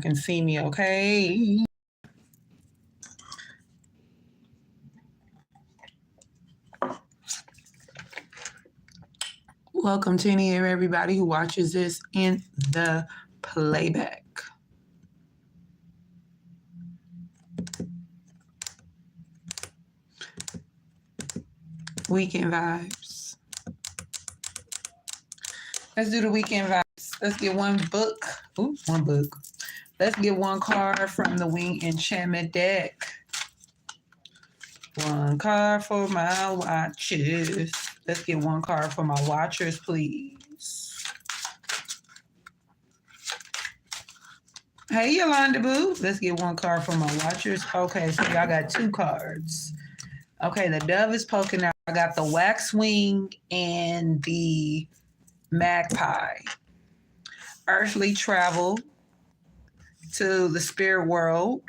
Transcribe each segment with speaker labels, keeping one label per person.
Speaker 1: can see me, okay? Welcome to any and everybody who watches this in the playback. Weekend vibes. Let's do the weekend vibes. Let's get one book. Ooh, one book. Let's get one card from the Wing Enchantment deck. One card for my watchers. Let's get one card for my watchers, please. Hey, Yolanda Boo. Let's get one card for my watchers. Okay, so y'all got two cards. Okay, the dove is poking out. I got the waxwing and the magpie. Earthly travel to the spirit world.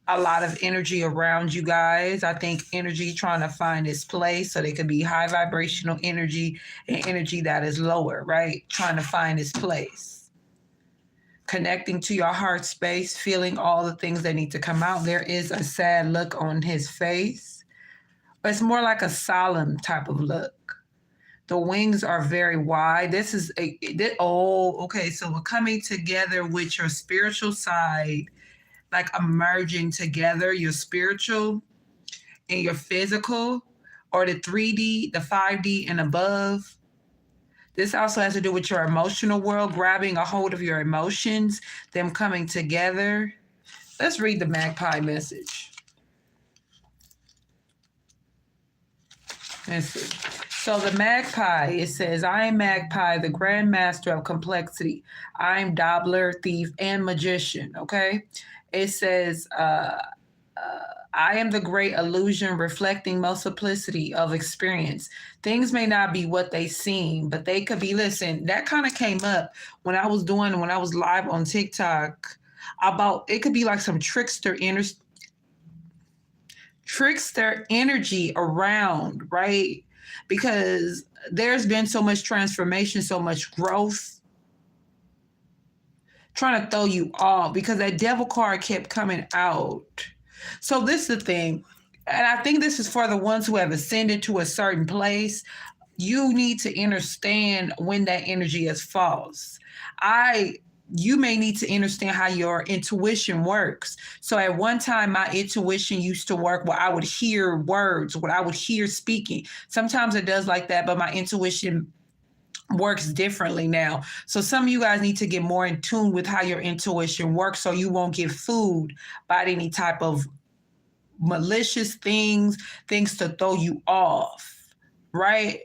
Speaker 1: A lot of energy around you guys. I think energy trying to find its place. So they could be high vibrational energy and energy that is lower, right? Trying to find its place. Connecting to your heart space, feeling all the things that need to come out. There is a sad look on his face. But it's more like a solemn type of look. The wings are very wide. This is okay. So we're coming together with your spiritual side, like merging together your spiritual and your physical, or the 3D, the 5D and above. This also has to do with your emotional world, grabbing a hold of your emotions, them coming together. Let's read the magpie message. Let's see. So the magpie, it says, I am Magpie, the grand master of complexity. I am dabbler, thief, and magician, okay? It says, I am the great illusion reflecting multiplicity of experience. Things may not be what they seem, but they could be. Listen, that kind of came up when I was live on TikTok about, it could be like some trickster energy around, right? Because there's been so much transformation, so much growth, trying to throw you off because that devil card kept coming out. So this is the thing, and I think this is for the ones who have ascended to a certain place. You need to understand when that energy is false. You may need to understand how your intuition works. So at one time, my intuition used to work where I would hear words, where I would hear speaking. Sometimes it does like that, but my intuition works differently now. So some of you guys need to get more in tune with how your intuition works so you won't get fooled by any type of malicious things to throw you off, right?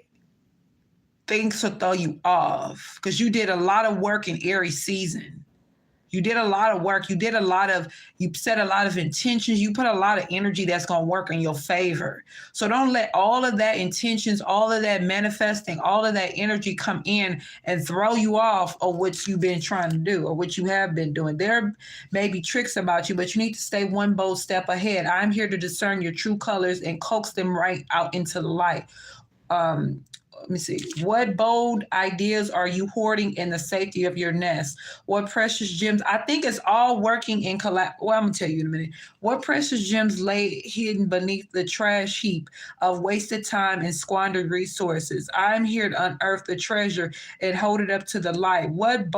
Speaker 1: Things to throw you off because you did a lot of work in Aries season. You did a lot of work. You set a lot of intentions. You put a lot of energy that's going to work in your favor. So don't let all of that intentions, all of that manifesting, all of that energy come in and throw you off of what you've been trying to do or what you have been doing. There may be tricks about you, but you need to stay one bold step ahead. I'm here to discern your true colors and coax them right out into the light. Let me see. What bold ideas are you hoarding in the safety of your nest? What precious gems? I think it's all working in collab. Well, I'm going to tell you in a minute. What precious gems lay hidden beneath the trash heap of wasted time and squandered resources? I'm here to unearth the treasure and hold it up to the light. What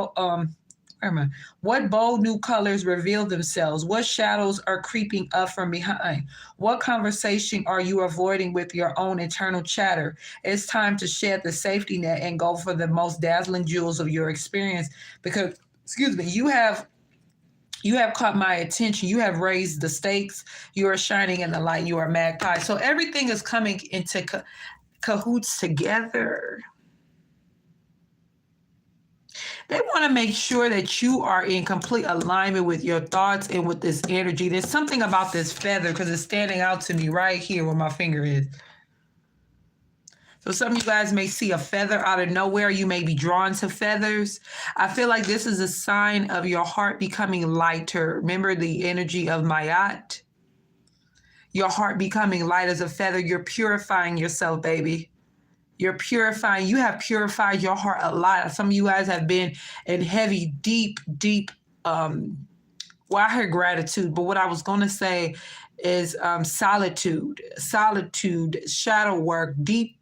Speaker 1: bold new colors reveal themselves? What shadows are creeping up from behind? What conversation are you avoiding with your own internal chatter? It's time to shed the safety net and go for the most dazzling jewels of your experience because, you have caught my attention. You have raised the stakes. You are shining in the light. You are magpie. So everything is coming into cahoots together. They want to make sure that you are in complete alignment with your thoughts and with this energy. There's something about this feather because it's standing out to me right here where my finger is. So some of you guys may see a feather out of nowhere. You may be drawn to feathers. I feel like this is a sign of your heart becoming lighter. Remember the energy of Mayat? Your heart becoming light as a feather. You're purifying yourself, baby. You're purifying. You have purified your heart a lot. Some of you guys have been in heavy, deep Well, I heard gratitude, but what I was going to say is solitude, shadow work, deep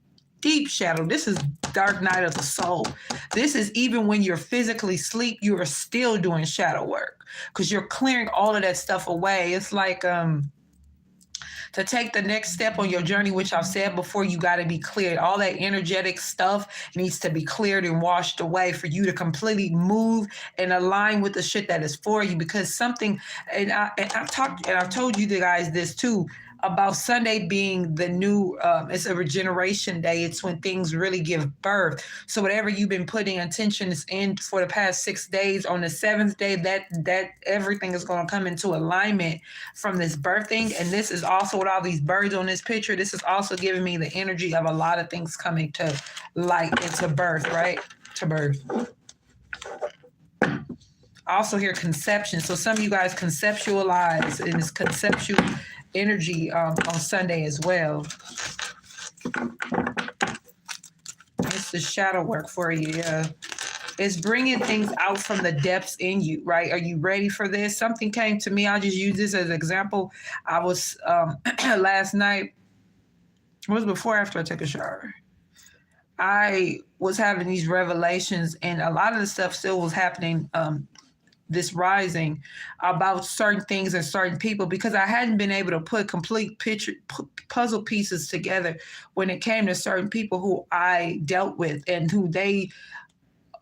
Speaker 1: shadow. This is dark night of the soul. This is even when you're physically asleep, you are still doing shadow work because you're clearing all of that stuff away. It's like to take the next step on your journey, which I've said before, you got to be cleared. All that energetic stuff needs to be cleared and washed away for you to completely move and align with the shit that is for you. Because something, I've told you guys this too, about Sunday being the new, it's a regeneration day. It's when things really give birth. So whatever you've been putting intentions in for the past 6 days, on the 7th day, that everything is going to come into alignment from this birthing. And this is also with all these birds on this picture. This is also giving me the energy of a lot of things coming to light and to birth, right? To birth. I also hear conception. So some of you guys conceptualize in this conceptual energy on Sunday as well. It's the shadow work for you. Yeah. It's bringing things out from the depths in you, right? Are you ready for this? Something came to me. I'll just use this as an example. I was last night, it was before after I took a shower. I was having these revelations, and a lot of the stuff still was happening this rising about certain things and certain people, because I hadn't been able to put complete puzzle pieces together when it came to certain people who I dealt with and who they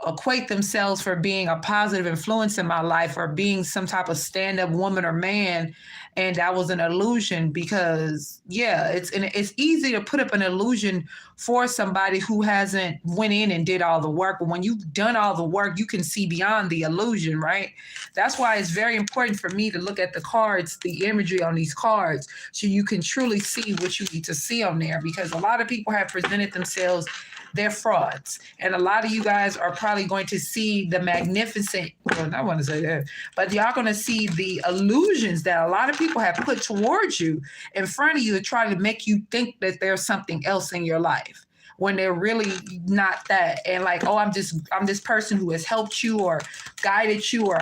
Speaker 1: equate themselves for being a positive influence in my life or being some type of stand-up woman or man. And that was an illusion because, yeah, it's easy to put up an illusion for somebody who hasn't went in and did all the work. But when you've done all the work, you can see beyond the illusion, right? That's why it's very important for me to look at the cards, the imagery on these cards, so you can truly see what you need to see on there, because a lot of people have presented themselves, they're frauds. And a lot of you guys are probably going to see the magnificent, well, I want to say that, but y'all going to see the illusions that a lot of people have put towards you in front of you to try to make you think that there's something else in your life, when they're really not that. And like, oh, I'm this person who has helped you or guided you or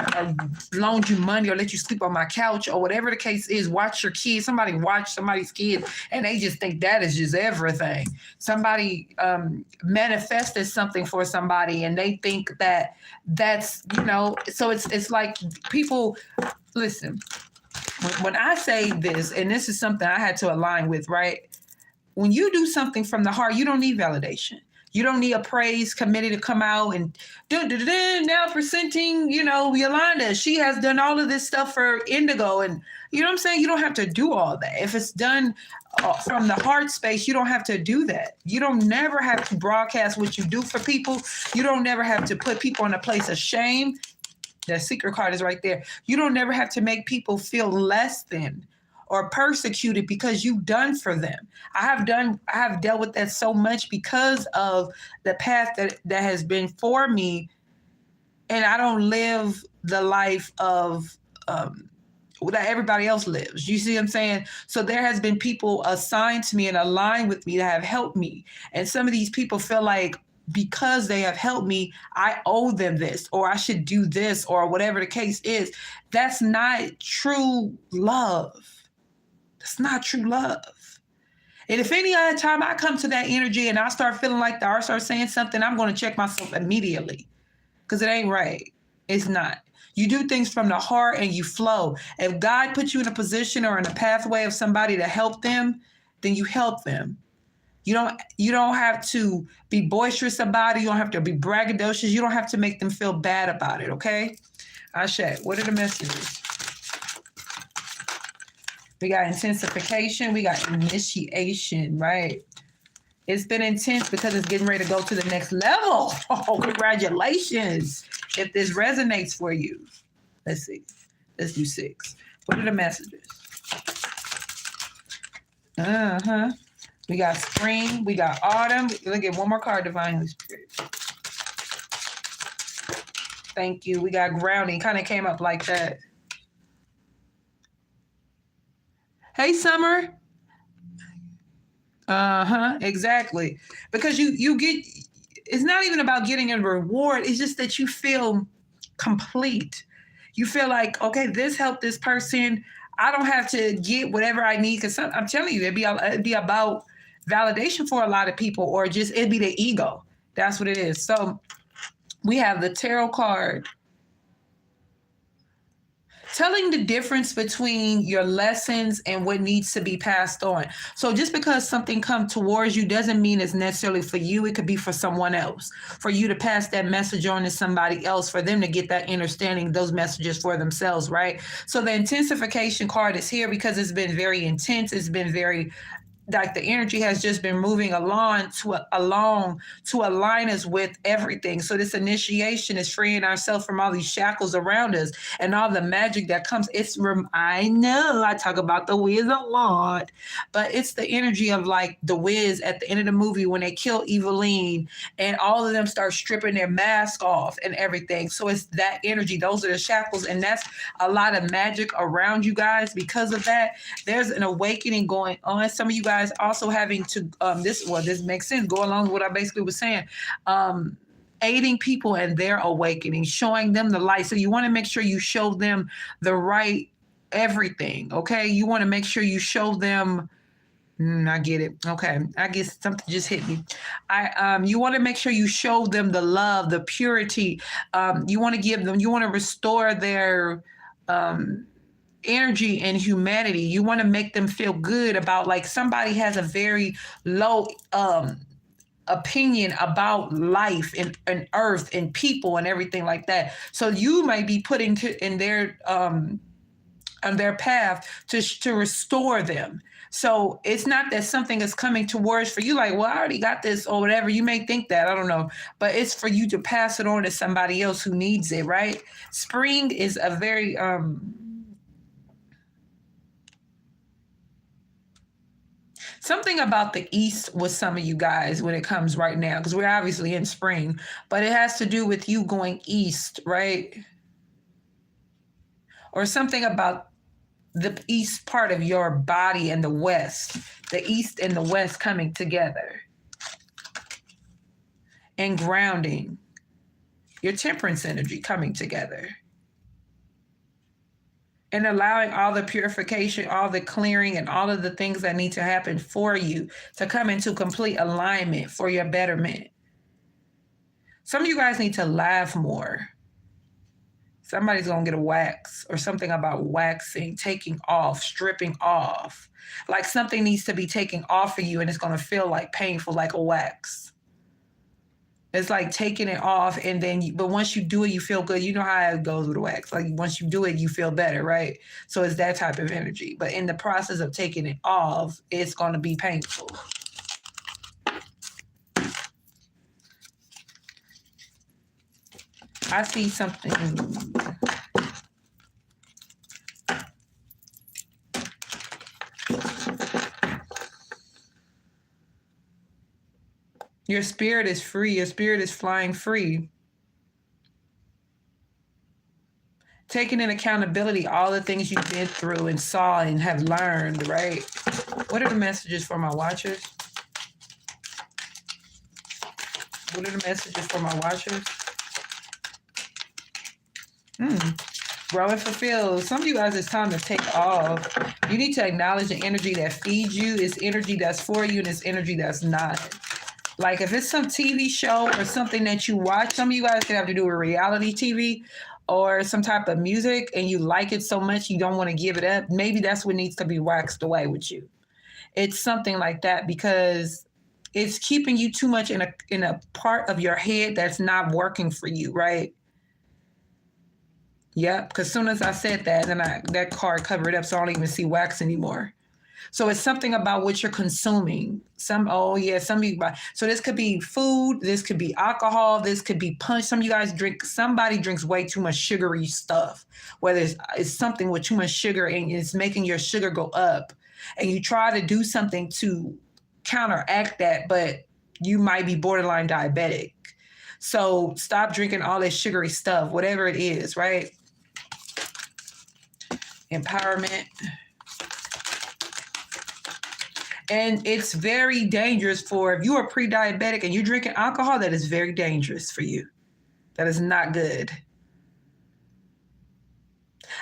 Speaker 1: loaned you money or let you sleep on my couch or whatever the case is. Watch your kids. Somebody watch somebody's kids and they just think that is just everything. Somebody manifested something for somebody and they think that that's, so it's like people, listen, when I say this, and this is something I had to align with, right? When you do something from the heart, you don't need validation. You don't need a praise committee to come out and now presenting, Yolanda. She has done all of this stuff for Indigo. And you know what I'm saying? You don't have to do all that. If it's done from the heart space, you don't have to do that. You don't never have to broadcast what you do for people. You don't never have to put people in a place of shame. The secret card is right there. You don't never have to make people feel less than or persecuted because you've done for them. I have dealt with that so much because of the path that has been for me. And I don't live the life of that everybody else lives. You see what I'm saying? So there has been people assigned to me and aligned with me that have helped me. And some of these people feel like because they have helped me, I owe them this, or I should do this, or whatever the case is. That's not true love. It's not true love. And if any other time I come to that energy and I start feeling like I start saying something, I'm going to check myself immediately because it ain't right. It's not. You do things from the heart and you flow. If God put you in a position or in a pathway of somebody to help them, then you help them. You don't have to be boisterous about it. You don't have to be braggadocious. You don't have to make them feel bad about it, okay? Ashe, what are the messages? We got intensification. We got initiation, right? It's been intense because it's getting ready to go to the next level. Oh, congratulations. If this resonates for you. Let's see. Let's do 6. What are the messages? We got spring. We got autumn. Look at one more card, Divine Spirit. Thank you. We got grounding. Kind of came up like that. Hey, Summer. Exactly. Because you get, it's not even about getting a reward. It's just that you feel complete. You feel like, okay, this helped this person. I don't have to get whatever I need because I'm telling you, it'd be about validation for a lot of people, or just it'd be the ego. That's what it is. So we have the tarot card telling the difference between your lessons and what needs to be passed on. So just because something comes towards you doesn't mean it's necessarily for you. It could be for someone else, for you to pass that message on to somebody else, for them to get that understanding, those messages for themselves, right? So the intensification card is here because it's been very intense. It's been very, like, the energy has just been moving along to align us with everything. So this initiation is freeing ourselves from all these shackles around us and all the magic that comes. I know I talk about the Wiz a lot, but it's the energy of like the Wiz at the end of the movie when they kill Eveline and all of them start stripping their mask off and everything. So it's that energy. Those are the shackles, and that's a lot of magic around you guys. Because of that, there's an awakening going on. Some of you guys also having to this makes sense, go along with what I basically was saying, aiding people in their awakening, showing them the light. So you want to make sure you show them the right everything. Okay, you want to make sure you show them. I get it. Okay, I guess something just hit me. You want to make sure you show them the love, the purity. You want to give them. You want to restore their energy and humanity. You want to make them feel good about, like, somebody has a very low opinion about life and earth and people and everything like that. So you might be putting in their on their path to restore them. So it's not that something is coming towards for you like, well, I already got this or whatever. You may think that, I don't know, but it's for you to pass it on to somebody else who needs it, right? Spring is a very something about the east with some of you guys when it comes right now, because we're obviously in spring, but it has to do with you going east, right? Or something about the east part of your body and the west, the east and the west coming together and grounding, your temperance energy coming together. And allowing all the purification, all the clearing, and all of the things that need to happen for you to come into complete alignment for your betterment. Some of you guys need to laugh more. Somebody's going to get a wax, or something about waxing, taking off, stripping off. Like something needs to be taken off of you and it's going to feel like painful, like a wax. It's like taking it off, and then, but once you do it, you feel good. You know how it goes with wax. Like once you do it, you feel better, right? So it's that type of energy. But in the process of taking it off, it's going to be painful. I see something. Your spirit is free. Your spirit is flying free. Taking in accountability, all the things you've been through and saw and have learned, right? What are the messages for my watchers? What are the messages for my watchers? Grow and fulfill. Some of you guys, it's time to take off. You need to acknowledge the energy that feeds you. It's energy that's for you, and it's energy that's not. Like if it's some TV show or something that you watch, some of you guys could have to do with reality TV or some type of music, and you like it so much you don't want to give it up. Maybe that's what needs to be waxed away with you. It's something like that, because it's keeping you too much in a part of your head that's not working for you, right? Yep, because as soon as I said that, then that card covered up, so I don't even see wax anymore. So it's something about what you're consuming. Some of you, so this could be food, this could be alcohol, this could be punch. Some of you guys somebody drinks way too much sugary stuff, whether it's something with too much sugar and it's making your sugar go up. And you try to do something to counteract that, but you might be borderline diabetic. So stop drinking all this sugary stuff, whatever it is, right? Empowerment. And it's very dangerous if you are pre-diabetic and you're drinking alcohol, that is very dangerous for you. That is not good.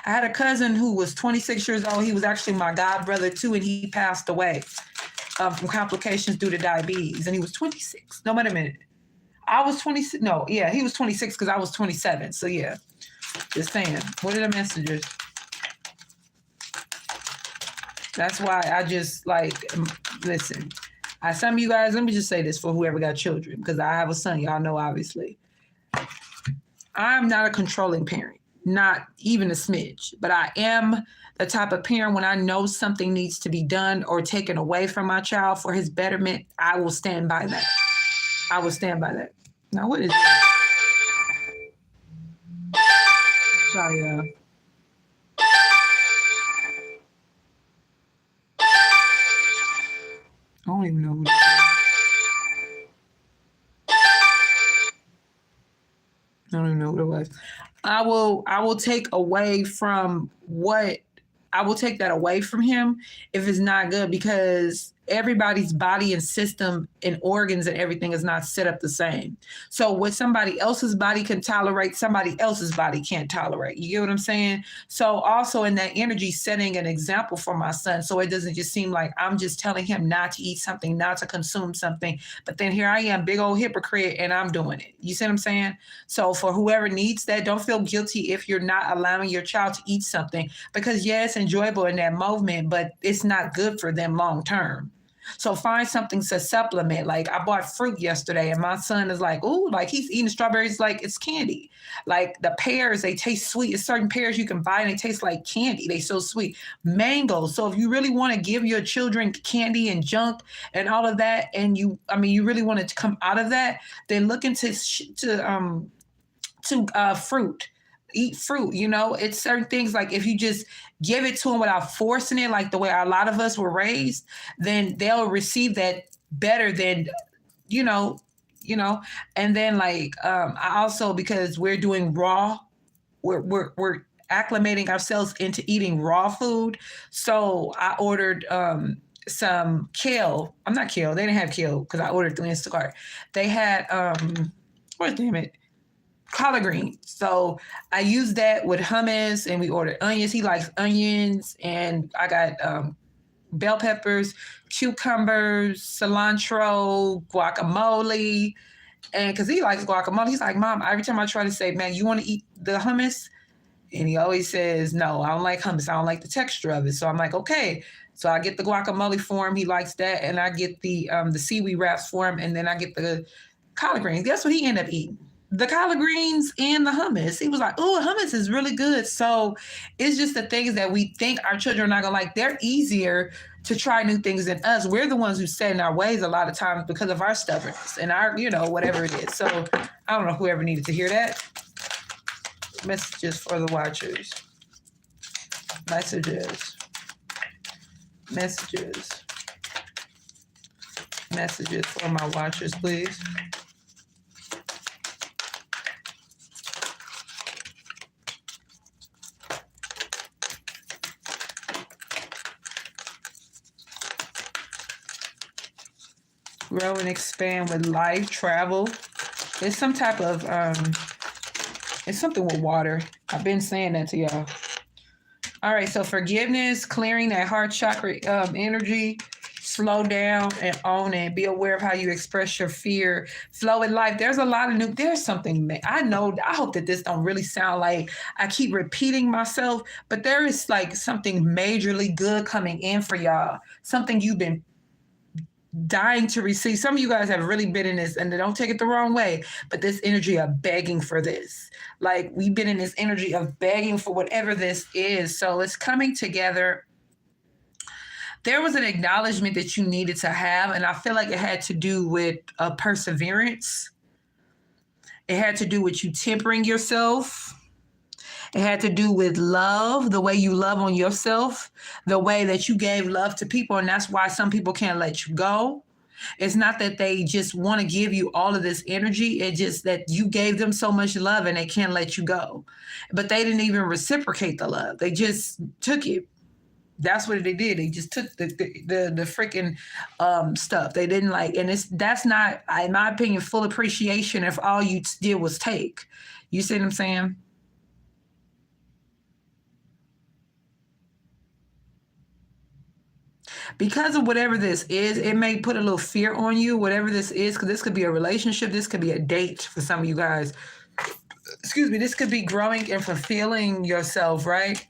Speaker 1: I had a cousin who was 26 years old. He was actually my god brother too, and he passed away from complications due to diabetes. And he was 26. No, wait a minute. I was 26. No, yeah, he was 26 because I was 27. So yeah, just saying. What are the messages? That's why I just like listen. Some of you guys, let me just say this for whoever got children, because I have a son. Y'all know, obviously. I'm not a controlling parent, not even a smidge, but I am the type of parent when I know something needs to be done or taken away from my child for his betterment, I will stand by that. I will stand by that. Now, what is this? Sorry, I don't even know who this is. I don't even know what it was. I will take away from what I will take that away from him if it's not good, because everybody's body and system and organs and everything is not set up the same. So what somebody else's body can tolerate, somebody else's body can't tolerate. You get what I'm saying? So also in that energy, setting an example for my son, so it doesn't just seem like I'm just telling him not to eat something, not to consume something, but then here I am, big old hypocrite, and I'm doing it. You see what I'm saying? So for whoever needs that, don't feel guilty if you're not allowing your child to eat something, because yeah, it's enjoyable in that moment, but it's not good for them long term. So find something to supplement. Like I bought fruit yesterday and my son is like, ooh, like he's eating strawberries like it's candy. Like the pears, they taste sweet. It's certain pears you can buy and they taste like candy. They so sweet. Mangoes. So if you really want to give your children candy and junk and all of that, and you really want it to come out of that, then look into fruit. Eat fruit, it's certain things, like if you just give it to them without forcing it, like the way a lot of us were raised, then they'll receive that better than, you know, and then like I also, because we're doing raw, we're acclimating ourselves into eating raw food. So I ordered some kale. I'm not kale. They didn't have kale because I ordered through Instacart. They had what damn it, collard greens. So I used that with hummus, and we ordered onions. He likes onions, and I got bell peppers, cucumbers, cilantro, guacamole. And because he likes guacamole, he's like, Mom, every time I try to say, man, you want to eat the hummus? And he always says, no, I don't like hummus. I don't like the texture of it. So I'm like, okay. So I get the guacamole for him. He likes that. And I get the seaweed wraps for him. And then I get the collard greens. Guess what he ended up eating? The collard greens and the hummus. He was like, oh, hummus is really good. So it's just the things that we think our children are not going to like. They're easier to try new things than us. We're the ones who set in our ways a lot of times because of our stubbornness and our, whatever it is. So I don't know whoever needed to hear that. Messages for the watchers. Messages for my watchers, please. Grow and expand with life, travel. It's some type of, it's something with water. I've been saying that to y'all. All right, so forgiveness, clearing that heart chakra energy, slow down and own it. Be aware of how you express your fear. Flow in life. There's a lot of there's something, I know, I hope that this don't really sound like I keep repeating myself, but there is like something majorly good coming in for y'all. Something you've been dying to receive. Some of you guys have really been in this, and don't take it the wrong way, but this energy of begging for this. Like we've been in this energy of begging for whatever this is. So it's coming together. There was an acknowledgement that you needed to have, and I feel like it had to do with perseverance. It had to do with you tempering yourself. It had to do with love, the way you love on yourself, the way that you gave love to people. And that's why some people can't let you go. It's not that they just want to give you all of this energy. It's just that you gave them so much love and they can't let you go. But they didn't even reciprocate the love. They just took it. That's what they did. They just took the freaking stuff. They didn't like, and that's not, in my opinion, full appreciation if all you did was take. You see what I'm saying? because of whatever this is, it may put a little fear on you, whatever this is, because this could be a relationship, this could be a date for some of you guys. Excuse me, this could be growing and fulfilling yourself, right?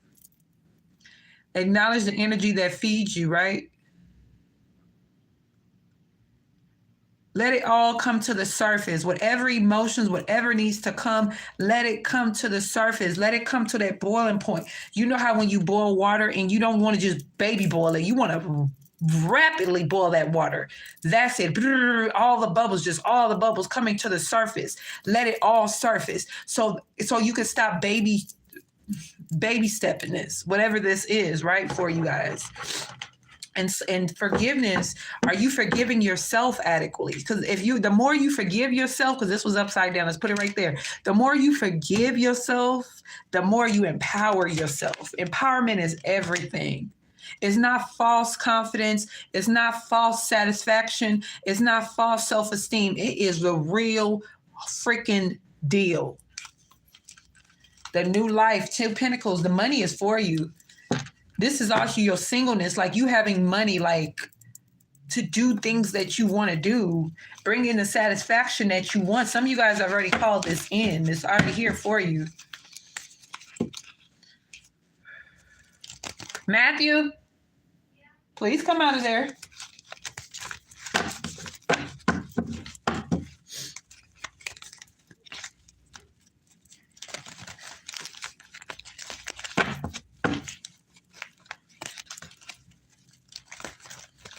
Speaker 1: Acknowledge the energy that feeds you, right? Let it all come to the surface. Whatever emotions, whatever needs to come, let it come to the surface. Let it come to that boiling point. You know how when you boil water and you don't want to just baby boil it, you want to rapidly boil that water. That's it. All the bubbles coming to the surface. Let it all surface. So you can stop baby stepping this, whatever this is, right, for you guys. And forgiveness, are you forgiving yourself adequately? Because the more you forgive yourself, because this was upside down, let's put it right there. The more you forgive yourself, the more you empower yourself. Empowerment is everything. It's not false confidence. It's not false satisfaction. It's not false self-esteem. It is the real freaking deal. The new life, 2 Pentacles, the money is for you. This is also your singleness, like you having money, like to do things that you want to do, bring in the satisfaction that you want. Some of you guys have already called this in. It's already here for you. Matthew, please come out of there.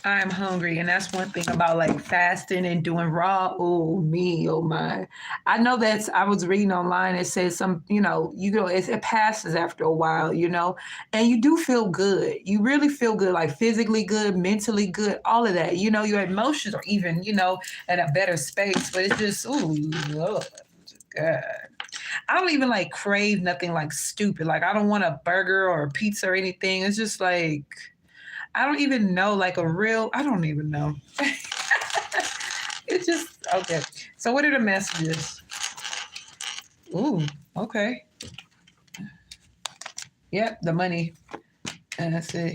Speaker 1: I'm hungry, and that's one thing about like fasting and doing raw. Oh me, oh my! I know I was reading online. It says it passes after a while, and you do feel good. You really feel good, like physically good, mentally good, all of that. Your emotions are even, in a better space. But it's just, Lord, God. I don't even like crave nothing like stupid. Like I don't want a burger or a pizza or anything. It's just like. I don't even know, I don't even know. It's just, okay. So what are the messages? Ooh, okay. Yep, the money. And let's see.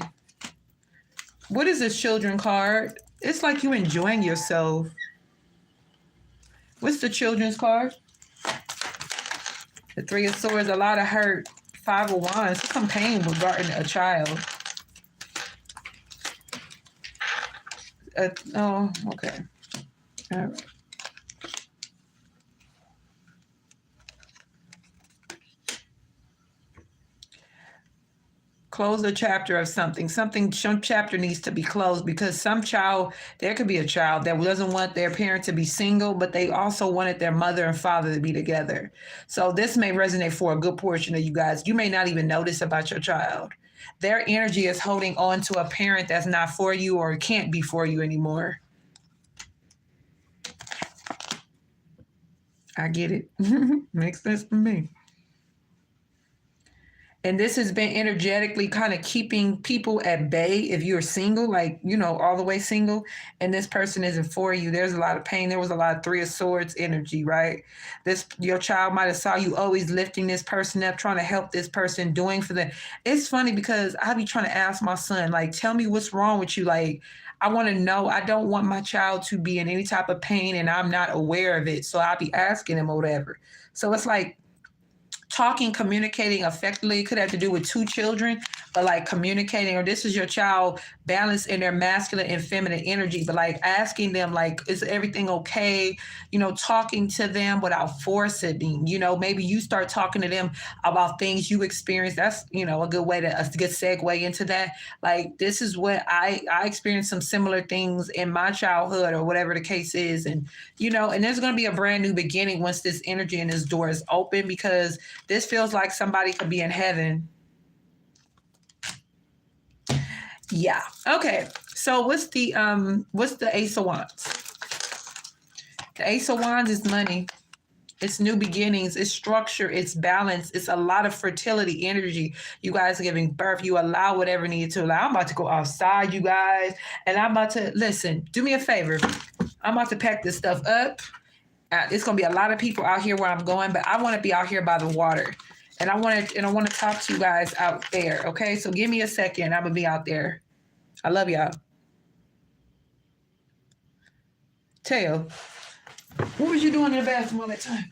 Speaker 1: What is this children card? It's like you enjoying yourself. What's the children's card? The 3 of Swords, a lot of hurt. 5 of Wands, some pain regarding a child. Okay. All right. Close a chapter of something. Some chapter needs to be closed because there could be a child that doesn't want their parent to be single, but they also wanted their mother and father to be together. So this may resonate for a good portion of you guys. You may not even notice about your child. Their energy is holding on to a parent that's not for you or can't be for you anymore. I get it. Makes sense for me. And this has been energetically kind of keeping people at bay if you're single, all the way single, and this person isn't for you. There's a lot of pain. There was a lot of 3 of Swords energy, right? Your child might have saw you always lifting this person up, trying to help this person, doing for them. It's funny because I be trying to ask my son, tell me what's wrong with you. I want to know. I don't want my child to be in any type of pain and I'm not aware of it. So I'll be asking him or whatever. So it's like, talking, communicating effectively. It could have to do with 2 children, but communicating, or this is your child balanced in their masculine and feminine energy, but asking them, is everything okay? Talking to them without forcing, maybe you start talking to them about things you experienced. That's, a good way a good segue into that. This is what I experienced some similar things in my childhood or whatever the case is. And, and there's going to be a brand new beginning once this energy and this door is open, because this feels like somebody could be in heaven. Yeah. Okay. So what's the Ace of Wands? The Ace of Wands is money. It's new beginnings. It's structure. It's balance. It's a lot of fertility energy. You guys are giving birth. You allow whatever needed to allow. I'm about to go outside, you guys. And I'm about to, listen, do me a favor. I'm about to pack this stuff up. It's going to be a lot of people out here where I'm going, but I want to be out here by the water. And I want to talk to you guys out there. Okay. So give me a second. I'm going to be out there. I love y'all. Tell, what was you doing in the bathroom all that time?